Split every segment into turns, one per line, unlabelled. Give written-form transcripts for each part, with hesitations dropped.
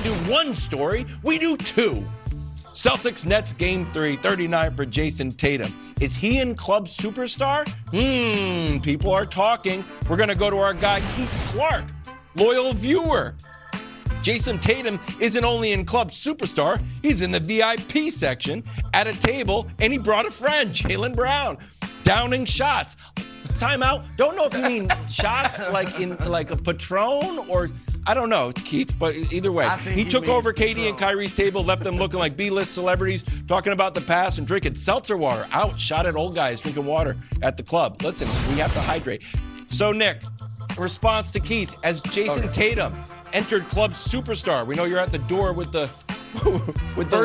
do one story, we do two. Celtics Nets Game 3, 39 for Jason Tatum. Is he in club superstar? People are talking. We're going to go to our guy Keith Clark, loyal viewer. Jason Tatum isn't only in club superstar, he's in the VIP section at a table, and he brought a friend, Jaylen Brown, downing shots. Timeout. Don't know if you mean shots like in like a Patron or I don't know, Keith, but either way. He took over KD and Kyrie's table, left them looking like B-list celebrities, talking about the past and drinking seltzer water. Ouch, shot at old guys drinking water at the club. Listen, we have to hydrate. So, Nick, response to Keith, as Jason Tatum entered club superstar. We know you're at the door with the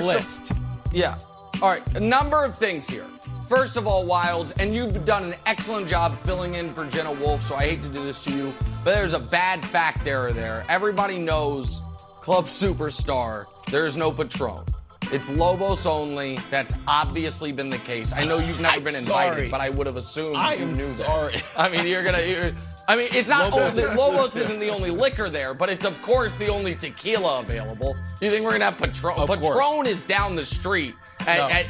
list.
Yeah. All right, a number of things here. First of all, Wilds, and you've done an excellent job filling in for Jenna Wolf, so I hate to do this to you, but there's a bad fact error there. Everybody knows Club Superstar, there's no Patron. It's Lobos only. That's obviously been the case. I know you've never been invited, but I would have assumed you knew that. I mean, it's not Lobos isn't the only liquor there, but it's, of course, the only tequila available. You think we're going to have Patron? Patron is down the street.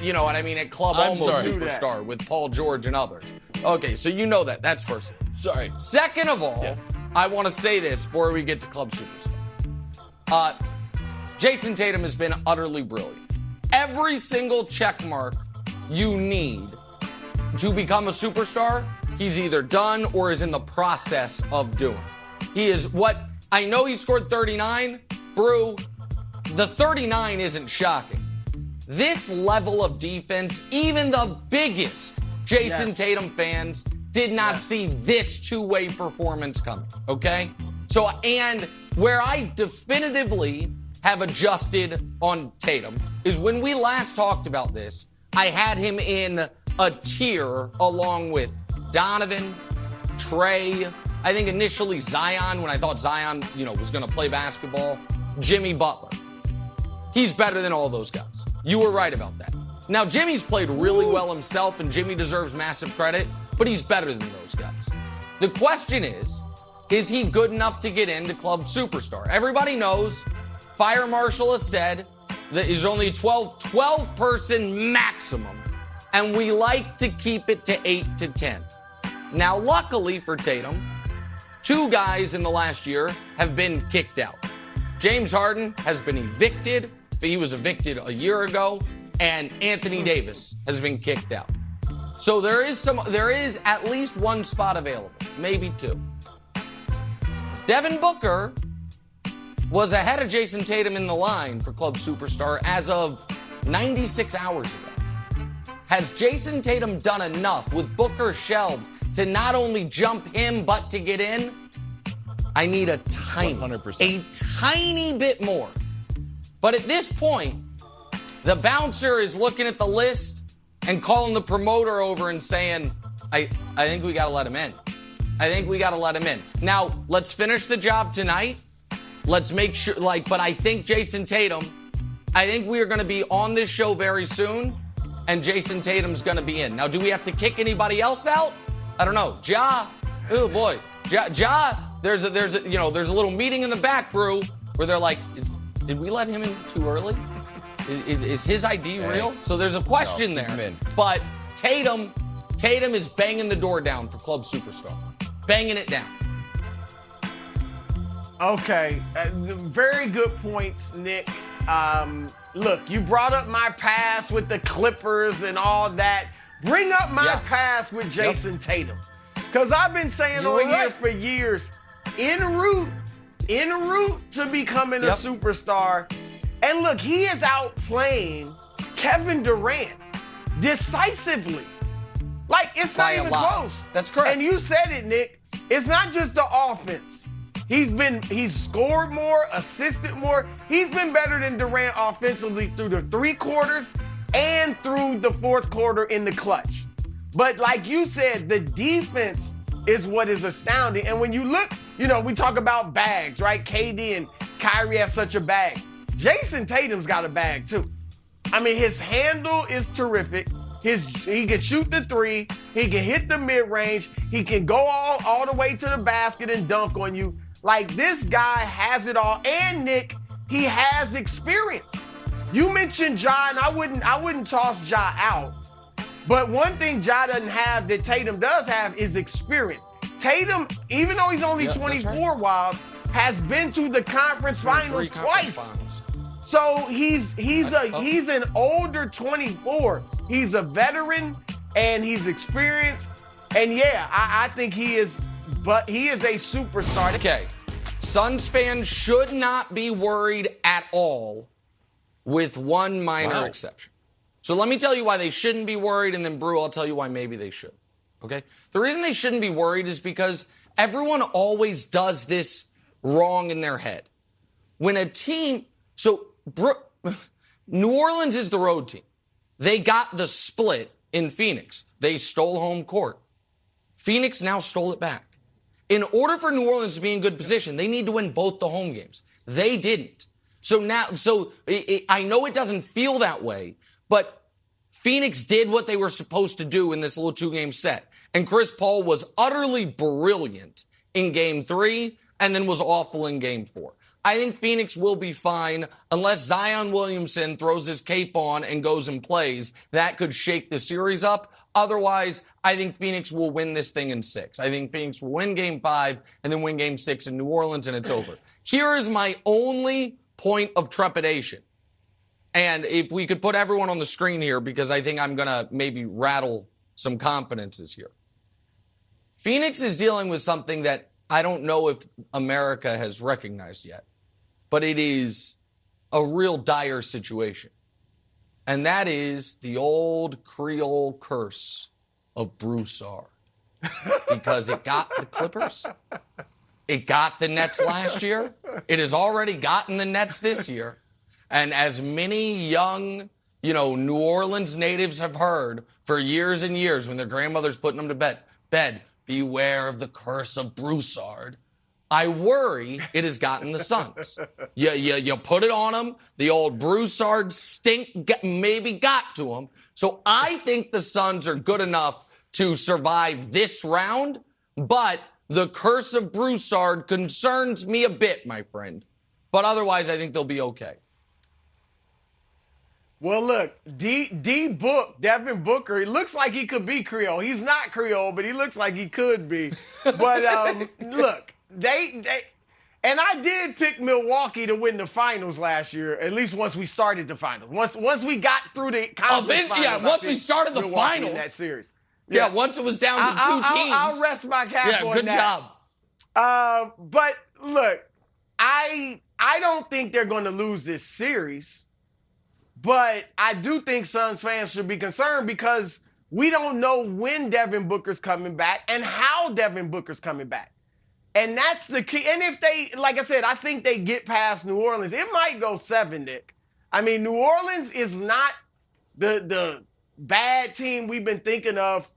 You know what I mean, at Club Almost Superstar with Paul George and others. Okay, so you know that. That's first.
Sorry.
Second of all, I want to say this before we get to Club Superstar. Jason Tatum has been utterly brilliant. Every single check mark you need to become a superstar, he's either done or is in the process of doing. He is I know he scored 39. Brew, the 39 isn't shocking. This level of defense, even the biggest Jason Tatum fans did not see this two-way performance coming, okay? So, and where I definitively have adjusted on Tatum is when we last talked about this, I had him in a tier along with Donovan, Trey, I think initially Zion, when I thought Zion, was going to play basketball, Jimmy Butler. He's better than all those guys. You were right about that. Now, Jimmy's played really well himself, and Jimmy deserves massive credit, but he's better than those guys. The question is he good enough to get into Club Superstar? Everybody knows, Fire Marshal has said that there's only 12-person maximum, and we like to keep it to 8 to 10. Now, luckily for Tatum, 2 guys in the last year have been kicked out. James Harden has been evicted. He was evicted a year ago, and Anthony Davis has been kicked out. So there is at least one spot available, maybe 2. Devin Booker was ahead of Jason Tatum in the line for Club Superstar as of 96 hours ago. Has Jason Tatum done enough with Booker shelved to not only jump him but to get in? I need a tiny bit more. But at this point, the bouncer is looking at the list and calling the promoter over and saying, I think we got to let him in. I think we got to let him in. Now, let's finish the job tonight. Let's make sure, but I think Jason Tatum, I think we are going to be on this show very soon, and Jason Tatum's going to be in. Now, do we have to kick anybody else out? I don't know. Oh boy. There's a little meeting in the back, Brew, where they're like, did we let him in too early? Is his ID real? So there's a question there. But Tatum is banging the door down for Club Superstar. Banging it down.
Okay. Very good points, Nick. Look, you brought up my past with the Clippers and all that. Bring up my past with Jason Tatum. Because I've been saying here for years, en route to becoming a superstar. And look, he is outplaying Kevin Durant decisively. Like, it's not even close.
That's correct.
And you said it, Nick. It's not just the offense. He's scored more, assisted more. He's been better than Durant offensively through the 3 quarters and through the 4th quarter in the clutch. But like you said, the defense is what is astounding. And when you look, we talk about bags, right? KD and Kyrie have such a bag. Jason Tatum's got a bag too. I mean, his handle is terrific. He can shoot the 3. He can hit the mid-range. He can go all the way to the basket and dunk on you. Like, this guy has it all. And, Nick, he has experience. You mentioned Ja, and I wouldn't toss Ja out. But one thing Ja doesn't have that Tatum does have is experience. Tatum, even though he's only 24, Wilds, has been to the conference finals twice. So he's an older 24. He's a veteran and he's experienced. And yeah, I think he is a superstar.
Okay. Suns fans should not be worried at all, with one minor exception. So let me tell you why they shouldn't be worried, and then Brew, I'll tell you why maybe they should. Okay? The reason they shouldn't be worried is because everyone always does this wrong in their head. When a team, New Orleans is the road team. They got the split in Phoenix. They stole home court. Phoenix now stole it back. In order for New Orleans to be in good position, they need to win both the home games. They didn't. I know it doesn't feel that way, but Phoenix did what they were supposed to do in this little 2-game set. And Chris Paul was utterly brilliant in Game 3 and then was awful in Game 4. I think Phoenix will be fine unless Zion Williamson throws his cape on and goes and plays. That could shake the series up. Otherwise, I think Phoenix will win this thing in 6. I think Phoenix will win Game 5 and then win Game 6 in New Orleans, and it's over. Here is my only point of trepidation. And if we could put everyone on the screen here, because I think I'm going to maybe rattle some confidences here. Phoenix is dealing with something that I don't know if America has recognized yet, but it is a real dire situation. And that is the old Creole curse of Broussard. Because it got the Clippers. It got the Nets last year. It has already gotten the Nets this year. And as many young, New Orleans natives have heard for years and years when their grandmother's putting them to bed, beware of the curse of Broussard. I worry it has gotten the Suns. You put it on them. The old Broussard stink maybe got to them. So I think the Suns are good enough to survive this round, but the curse of Broussard concerns me a bit, my friend. But otherwise, I think they'll be okay.
Well, look, Devin Booker, he looks like he could be Creole. He's not Creole, but he looks like he could be. But look, and I did pick Milwaukee to win the finals last year, at least once we started the finals. Once we got through the conference finals.
Yeah, once we started the
Milwaukee
finals.
In that series.
Yeah, once it was down to two teams.
I'll rest my cap on that.
Yeah, good job.
But look, I don't think they're going to lose this series. But I do think Suns fans should be concerned because we don't know when Devin Booker's coming back and how Devin Booker's coming back. And that's the key. And if they, like I said, I think they get past New Orleans. It might go 7, Nick. I mean, New Orleans is not the bad team we've been thinking of,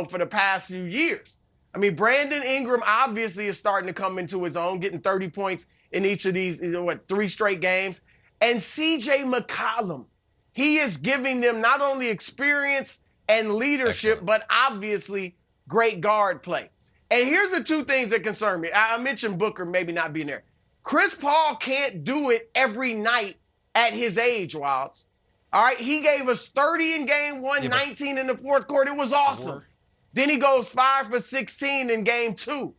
for the past few years. I mean, Brandon Ingram obviously is starting to come into his own, getting 30 points in each of these, 3 straight games. And C.J. McCollum, he is giving them not only experience and leadership, but obviously great guard play. And here's the 2 things that concern me. I mentioned Booker maybe not being there. Chris Paul can't do it every night at his age, Wilds. All right, he gave us 30 in Game 1, 19 in the fourth quarter. It was awesome. Then he goes 5 for 16 in Game 2.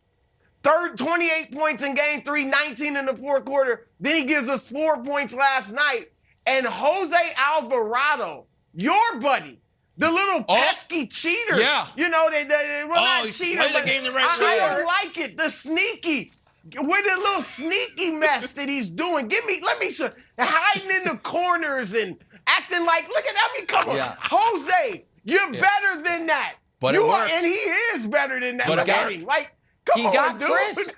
28 points in Game 3, 19 in the fourth quarter. Then he gives us 4 points last night. And Jose Alvarado, your buddy, the little pesky cheater.
Yeah.
They not cheater.
Play the game the right way.
I don't like it. The sneaky, with the little sneaky mess that he's doing. Let me show. Hiding in the corners and acting like, look at that. Come on. Yeah. Jose, you're better than that.
But
you are, and he is better than that.
But
Come on, dude.
Chris.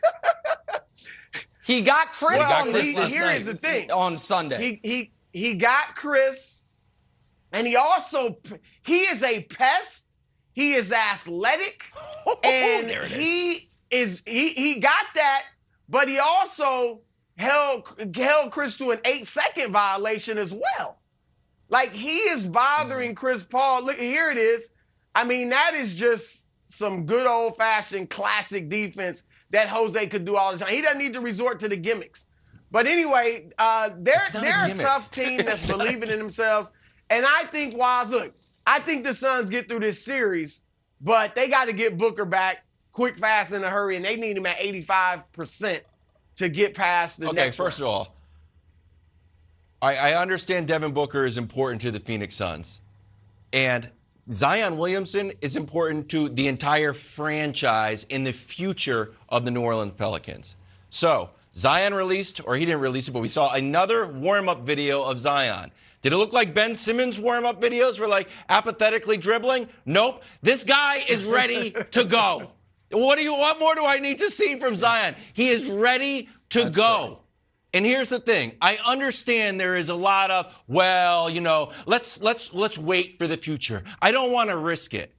He got Chris on this last
here
night.
Is the thing.
On Sunday.
He got Chris, and he is a pest. He is athletic, and he got that, but he also held Chris to an 8-second violation as well. Like, he is bothering Chris Paul. Look, here it is. I mean, that is just some good old-fashioned classic defense that Jose could do all the time. He doesn't need to resort to the gimmicks. But anyway, they're a
gimmick.
tough team that's believing in themselves. And I think, I think the Suns get through this series, but they got to get Booker back quick, fast, in a hurry, and they need him at 85% to get past the next
Okay, first of all, I understand Devin Booker is important to the Phoenix Suns. And Zion Williamson is important to the entire franchise in the future of the New Orleans Pelicans. So, Zion released, or he didn't release it, but we saw another warm-up video of Zion. Did it look like Ben Simmons' warm-up videos were like apathetically dribbling? Nope. This guy is ready to go. What more do I need to see from Zion? He is ready to go. Great. And here's the thing. I understand there is a lot of, let's wait for the future. I don't want to risk it.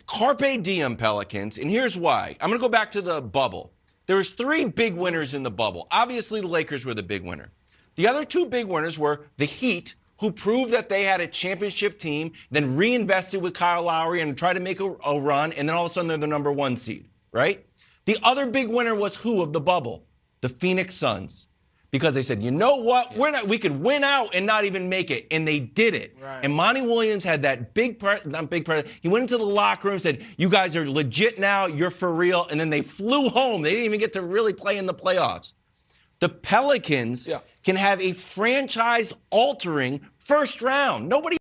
Carpe diem, Pelicans, and here's why. I'm going to go back to the bubble. There was 3 big winners in the bubble. Obviously, the Lakers were the big winner. The other 2 big winners were the Heat, who proved that they had a championship team, then reinvested with Kyle Lowry and tried to make a run, and then all of a sudden they're the number 1 seed, right? The other big winner was who of the bubble? The Phoenix Suns. Because they said, you know what? We could win out and not even make it. And they did it. Right. And Monty Williams had that he went into the locker room and said, you guys are legit now. You're for real. And then they flew home. They didn't even get to really play in the playoffs. The Pelicans can have a franchise-altering first round. Nobody